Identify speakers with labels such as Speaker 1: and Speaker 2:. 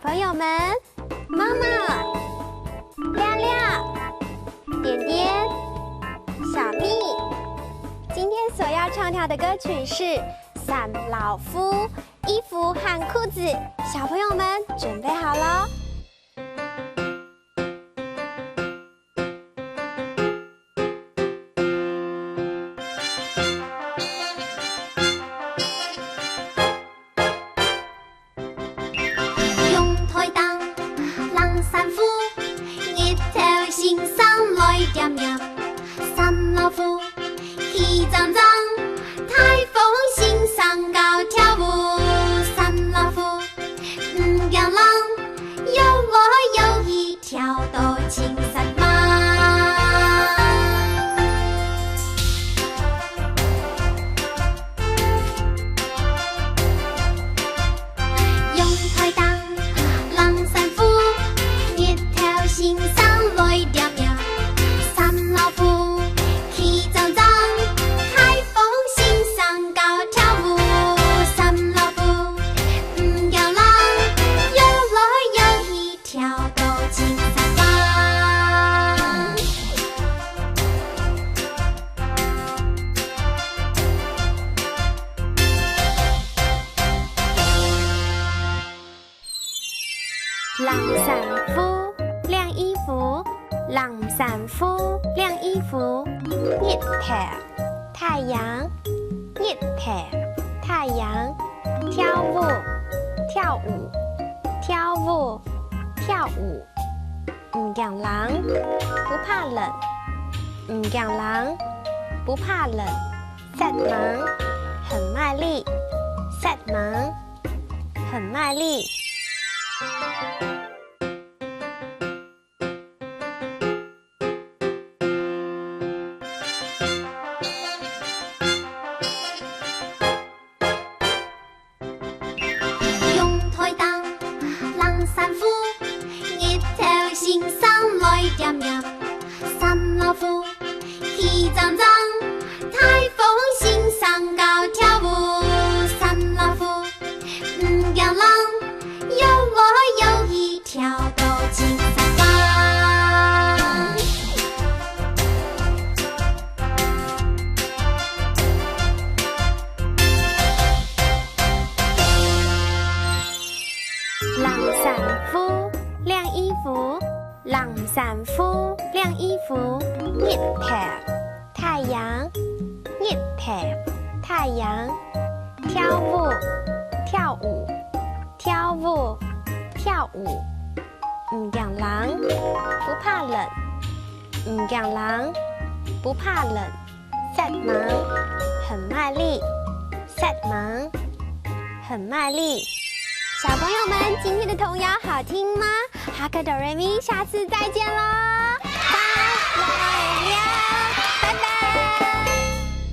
Speaker 1: 朋友们，妈妈、亮亮、点点、小蜜，今天所要唱跳的歌曲是《伞老夫》，衣服和裤子，小朋友们准备好了？
Speaker 2: 伞老夫气壮壮，台风欣赏高跳舞。伞老夫阳浪，有我有一条斗青伞马。用台当浪伞夫，日头欣赏来点苗。伞老夫气壮壮，台风欣赏高跳舞。伞老夫摇浪，有我有一条斗青伞马。
Speaker 1: 浪伞夫晾衣服，浪伞夫晾衣服。日头太阳，日头太阳。跳舞跳舞跳舞跳舞。养狼不怕冷，养狼不怕冷。set忙很卖力，set忙很卖力。
Speaker 2: 用台当浪伞夫，日头欣赏来点苗。伞老夫气壮壮，台风欣赏高跳舞。伞老夫摇浪，有我有一条斗青伞马。
Speaker 1: 浪伞夫晾衣服，浪伞夫晾衣服。日头太阳，日头太阳。跳舞跳舞跳舞跳舞。养狼不怕冷，养狼不怕冷。set忙很卖力，set忙很卖力。小朋友们，今天的童谣好听吗？哈克哆瑞咪，下次再见喽！